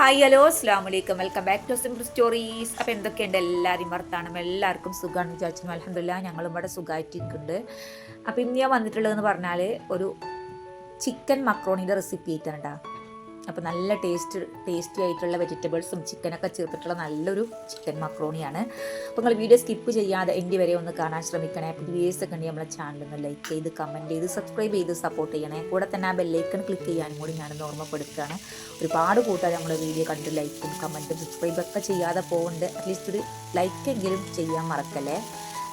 Hi hello അസ്സാം വലൈക്കും welcome back to simple stories. അപ്പോൾ എന്തൊക്കെയുണ്ട് എല്ലാവരും വർത്താനം? എല്ലാവർക്കും സുഖമാണെന്ന് വിചാരിച്ചു. അൽഹംദുലില്ലാഹ് ഞങ്ങളും ഇവിടെ സുഖമായിട്ടിരിക്കുന്നുണ്ട്. അപ്പോൾ ഇന്ന് ഞാൻ വന്നിട്ടുള്ളതെന്ന് പറഞ്ഞാൽ ഒരു ചിക്കൻ മക്രോണിൻ്റെ റെസിപ്പി ആയിട്ടാണ് കേട്ടോ. അപ്പോൾ നല്ല ടേസ്റ്റി ആയിട്ടുള്ള വെജിറ്റബിൾസും ചിക്കനൊക്കെ ചേർത്തിട്ടുള്ള നല്ലൊരു ചിക്കൻ മക്രോണിയാണ്. അപ്പോൾ നിങ്ങൾ വീഡിയോ സ്കിപ്പ് ചെയ്യാതെ എൻ്റെ വരെ ഒന്ന് കാണാൻ ശ്രമിക്കണേ. അപ്പോൾ വീഡിയോസ് ഒക്കെ ഉണ്ടെങ്കിൽ നമ്മളെ ചാനൽ ഒന്ന് ലൈക്ക് ചെയ്ത് കമൻറ്റ് ചെയ്ത് സബ്സ്ക്രൈബ് ചെയ്ത് സപ്പോർട്ട് ചെയ്യണേ. കൂടെ തന്നെ ആ ബെല്ലൈക്കൺ ക്ലിക്ക് ചെയ്യാനും കൂടി ഞാനൊന്ന് ഓർമ്മപ്പെടുത്തുകയാണ്. ഒരുപാട് കൂട്ടുകാർ നമ്മൾ വീഡിയോ കണ്ടിട്ട് ലൈക്കും കമൻറ്റും സബ്സ്ക്രൈബൊക്കെ ചെയ്യാതെ പോകുന്നുണ്ട്. അറ്റ്ലീസ്റ്റ് ഒരു ലൈക്കെങ്കിലും ചെയ്യാൻ മറക്കല്ലേ.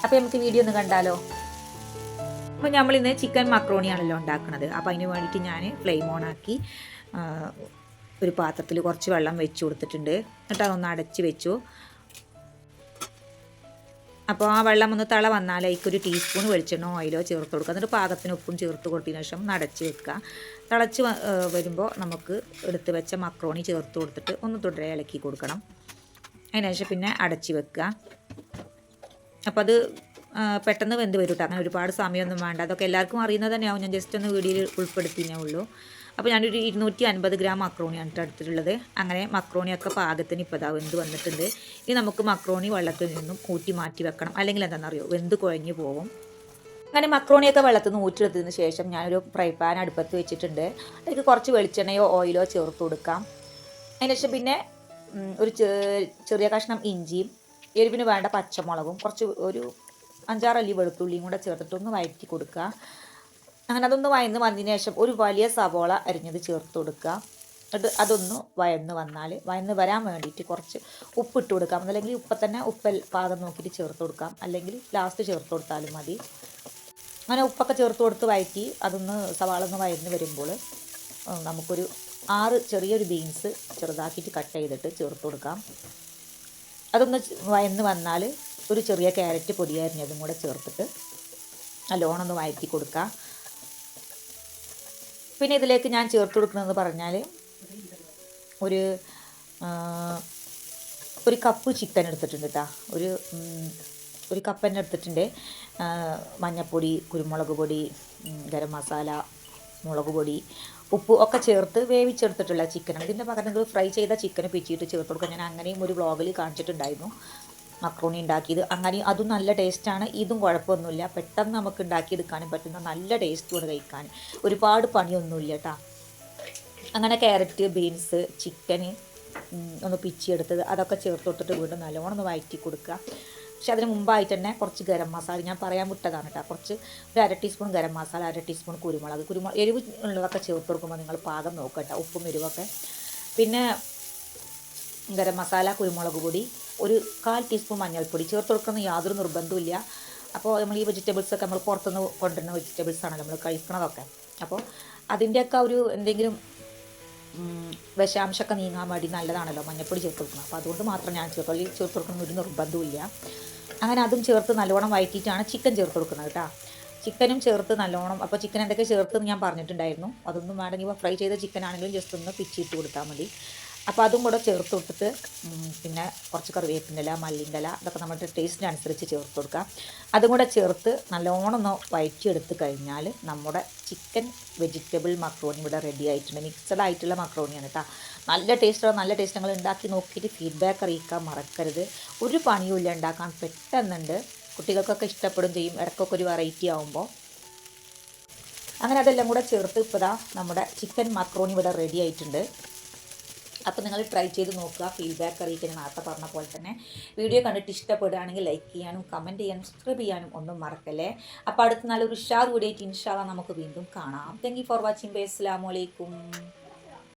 അപ്പോൾ നമുക്ക് വീഡിയോ ഒന്ന് കണ്ടാലോ. അപ്പോൾ നമ്മളിന്ന് ചിക്കൻ മക്രോണിയാണല്ലോ ഉണ്ടാക്കുന്നത്. അപ്പോൾ അതിന് വേണ്ടിയിട്ട് ഞാൻ ഫ്ലെയിം ഓൺ ആക്കി ഒരു പാത്രത്തിൽ കുറച്ച് വെള്ളം വെച്ച് കൊടുത്തിട്ടുണ്ട്. എന്നിട്ട് അതൊന്ന് അടച്ച് വെച്ചു. അപ്പോൾ ആ വെള്ളം ഒന്ന് തിള വന്നാൽ അതിക്കൊരു ടീസ്പൂൺ വെളിച്ചെണ്ണോ ഓയിലോ ചേർത്ത് കൊടുക്കുക. എന്നിട്ട് പാകത്തിന് ഉപ്പും ചേർത്ത് കൊടുത്തതിന് ശേഷം അടച്ച് വെക്കുക. തിളച്ച് വരുമ്പോൾ നമുക്ക് എടുത്ത് വെച്ച മക്രോണി ചേർത്ത് കൊടുത്തിട്ട് ഒന്ന് തുടരെ ഇളക്കി കൊടുക്കണം. അതിനുശേഷം പിന്നെ അടച്ച് വെക്കുക. അപ്പോൾ അത് പെട്ടെന്ന് വെന്ത് വരും കേട്ടോ. അങ്ങനെ ഒരുപാട് സമയമൊന്നും വേണ്ട. അതൊക്കെ എല്ലാവർക്കും അറിയുന്നത് തന്നെയാവും. ഞാൻ ജസ്റ്റ് ഒന്ന് വീഡിയോയിൽ ഉൾപ്പെടുത്തിയേ ഉള്ളൂ. അപ്പോൾ ഞാനൊരു 250 ഗ്രാം മക്രോണിയാണ് എടുത്തിട്ടുള്ളത്. അങ്ങനെ മക്രോണിയൊക്കെ പാകത്തിന് ഇപ്പോൾ ഇതാ വെന്ത് വന്നിട്ടുണ്ട്. ഇനി നമുക്ക് മക്രോണി വെള്ളത്തിൽ നിന്നും ഊറ്റി മാറ്റി വെക്കണം. അല്ലെങ്കിൽ എന്താണെന്നറിയോ, വെന്ത് കുഴഞ്ഞു പോകും. അങ്ങനെ മക്രോണിയൊക്കെ വെള്ളത്തിൽ നിന്ന് ഊറ്റിയെടുത്തതിന് ശേഷം ഞാനൊരു ഫ്രൈ പാൻ അടുപ്പത്ത് വെച്ചിട്ടുണ്ട്. അതിലേക്ക് കുറച്ച് വെളിച്ചെണ്ണയോ ഓയിലോ ചേർത്ത് കൊടുക്കാം. അതിനുശേഷം പിന്നെ ഒരു ചെറിയ കഷ്ണം ഇഞ്ചിയും എരിവിന് വേണ്ട പച്ചമുളകും ഒരു 5-6 അല്ലി വെളുത്തുള്ളിയും കൂടെ ചേർത്തിട്ടൊന്ന് വഴറ്റി കൊടുക്കുക. അങ്ങനെ അതൊന്ന് വയന്ന് വന്നതിന് ശേഷം ഒരു വലിയ സവോള അരിഞ്ഞത് ചേർത്ത് കൊടുക്കുക. എന്നിട്ട് അതൊന്ന് വയന്ന് വരാൻ വേണ്ടിയിട്ട് കുറച്ച് ഉപ്പിട്ട് കൊടുക്കാം. അല്ലെങ്കിൽ തന്നെ ഉപ്പ് പാകം നോക്കിയിട്ട് ചേർത്ത് കൊടുക്കാം. അല്ലെങ്കിൽ ലാസ്റ്റ് ചേർത്ത് കൊടുത്താലും മതി. അങ്ങനെ ഉപ്പൊക്കെ ചേർത്ത് കൊടുത്ത് വഴറ്റി സവാള ഒന്ന് വയന്ന് വരുമ്പോൾ നമുക്കൊരു 6 ചെറിയൊരു ബീൻസ് ചെറുതാക്കിയിട്ട് കട്ട് ചെയ്തിട്ട് ചേർത്ത് കൊടുക്കാം. അതൊന്ന് വയന്ന് വന്നാൽ ഒരു ചെറിയ ക്യാരറ്റ് പൊടിയരിഞ്ഞതും കൂടെ ചേർത്തിട്ട് നല്ലോണം ഒന്ന് വഴറ്റി കൊടുക്കുക. പിന്നെ ഇതിലേക്ക് ഞാൻ ചേർത്ത് കൊടുക്കുന്നതെന്ന് പറഞ്ഞാൽ ഒരു കപ്പ് ചിക്കൻ എടുത്തിട്ടുണ്ട് കേട്ടോ. ഒരു കപ്പ് തന്നെ എടുത്തിട്ടുണ്ട്. മഞ്ഞൾപ്പൊടി, കുരുമുളക് പൊടി, ഗരം മസാല, മുളക് പൊടി, ഉപ്പ് ഒക്കെ ചേർത്ത് വേവിച്ചെടുത്തിട്ടുള്ള ചിക്കനാണ്. ഇതിൻ്റെ പകരം നിങ്ങൾ ഫ്രൈ ചെയ്ത ചിക്കന് പിച്ചിട്ട് ചേർത്ത് കൊടുക്കുക. ഞാൻ അങ്ങനെയും ഒരു വ്ളോഗിൽ കാണിച്ചിട്ടുണ്ടായിരുന്നു മക്രോണി ഉണ്ടാക്കിയത്. അങ്ങനെ അതും നല്ല ടേസ്റ്റാണ്. ഇതും കുഴപ്പമൊന്നുമില്ല. പെട്ടെന്ന് നമുക്ക് ഉണ്ടാക്കിയെടുക്കാനും പറ്റുന്ന നല്ല ടേസ്റ്റുമാണ് കഴിക്കാൻ. ഒരുപാട് പണിയൊന്നുമില്ല കേട്ടോ. അങ്ങനെ ക്യാരറ്റ്, ബീൻസ്, ചിക്കന് ഒന്ന് പിച്ചിയെടുത്തത് അതൊക്കെ ചേർത്തിട്ടിട്ട് വീണ്ടും നല്ലോണം ഒന്ന് വഴറ്റി കൊടുക്കുക. പക്ഷെ അതിന് മുമ്പായിട്ട് തന്നെ കുറച്ച് ഗരം മസാല ഞാൻ പറയാൻ വിട്ടതാണ് കേട്ടോ. ഒരു 1/2 ടീസ്പൂൺ ഗരം മസാല, 1/2 ടീസ്പൂൺ കുരുമുളക് എരിവ് ഉള്ളതൊക്കെ ചേർത്ത് കൊടുക്കുമ്പോൾ നിങ്ങൾ പാകം നോക്കുക കേട്ടോ, ഉപ്പും എരിവൊക്കെ. പിന്നെ ഗരം മസാല, കുരുമുളക് പൊടി, ഒരു 1/4 ടീസ്പൂൺ മഞ്ഞൾപ്പൊടി ചേർത്ത് കൊടുക്കുന്ന യാതൊരു നിർബന്ധമില്ല. അപ്പോൾ നമ്മൾ ഈ വെജിറ്റബിൾസൊക്കെ നമ്മൾ പുറത്തുനിന്ന് കൊണ്ടുവരുന്ന വെജിറ്റബിൾസാണ് നമ്മൾ കഴിക്കണതൊക്കെ. അപ്പോൾ അതിൻ്റെയൊക്കെ എന്തെങ്കിലും വിഷാംശമൊക്കെ നീങ്ങാൻ വേണ്ടി നല്ലതാണല്ലോ മഞ്ഞൾപ്പൊടി ചേർത്ത് കൊടുക്കണം. അപ്പോൾ അതുകൊണ്ട് മാത്രം ഞാൻ ചേർത്ത് കൊടുക്കുന്ന ഒരു നിർബന്ധമില്ല. അങ്ങനെ അതും ചേർത്ത് നല്ലോണം വഴറ്റിയിട്ടാണ് ചിക്കൻ ചേർത്ത് കൊടുക്കുന്നത് കേട്ടോ. ചിക്കനും ചേർത്ത് നല്ലോണം, അപ്പോൾ ചിക്കൻ എന്തൊക്കെ ചേർത്ത് ഞാൻ പറഞ്ഞിട്ടുണ്ടായിരുന്നു. അതൊന്നും വേണമെങ്കിൽ ഫ്രൈ ചെയ്ത ചിക്കൻ ആണെങ്കിലും ജസ്റ്റ് ഒന്ന് പിച്ചിട്ട് കൊടുത്താൽ മതി. അപ്പോൾ അതും കൂടെ ചേർത്ത് കൊടുത്തിട്ട് പിന്നെ കുറച്ച് കറിവേപ്പിൻ്റെ ഇല, മല്ലിൻ്റെ ഇല അതൊക്കെ നമ്മുടെ ടേസ്റ്റിനനുസരിച്ച് ചേർത്ത് കൊടുക്കുക. അതും കൂടെ ചേർത്ത് നല്ലോണം ഒന്ന് വഴറ്റിയെടുത്ത് കഴിഞ്ഞാൽ നമ്മുടെ ചിക്കൻ വെജിറ്റബിൾ മക്രോണി ഇവിടെ റെഡി ആയിട്ടുണ്ട്. മിക്സഡ് ആയിട്ടുള്ള മക്രോണിയാണ് കേട്ടോ. നല്ല ടേസ്റ്റ് നിങ്ങൾ ഉണ്ടാക്കി നോക്കിയിട്ട് ഫീഡ്ബാക്ക് അറിയിക്കാൻ മറക്കരുത്. ഒരു പണിയുമില്ല, ഉണ്ടാക്കാൻ പെട്ടെന്നുണ്ട്. കുട്ടികൾക്കൊക്കെ ഇഷ്ടപ്പെടും ചെയ്യും. ഇടയ്ക്കൊക്കെ ഒരു വെറൈറ്റി ആകുമ്പോൾ. അങ്ങനെ അതെല്ലാം കൂടെ ചേർത്ത് ഇപ്പോൾ നമ്മുടെ ചിക്കൻ മക്രോണി ഇവിടെ റെഡി ആയിട്ടുണ്ട്. അപ്പോൾ നിങ്ങൾ ട്രൈ ചെയ്ത് നോക്കുക, ഫീഡ്ബാക്ക് അറിയിക്കാൻ നേരത്തെ പറഞ്ഞ പോലെ തന്നെ. വീഡിയോ കണ്ടിട്ട് ഇഷ്ടപ്പെടുകയാണെങ്കിൽ ലൈക്ക് ചെയ്യാനും കമൻറ്റ് ചെയ്യാനും സബ്സ്ക്രൈബ് ചെയ്യാനും ഒന്നും മറക്കല്ലേ. അപ്പോൾ അടുത്ത നല്ലൊരു ഉഷാർ വീഡിയോ ആയിട്ട് ഇൻഷാ അല്ലാഹ് നമുക്ക് വീണ്ടും കാണാം. Thank you for watching. അസ്സലാമു അലൈക്കും.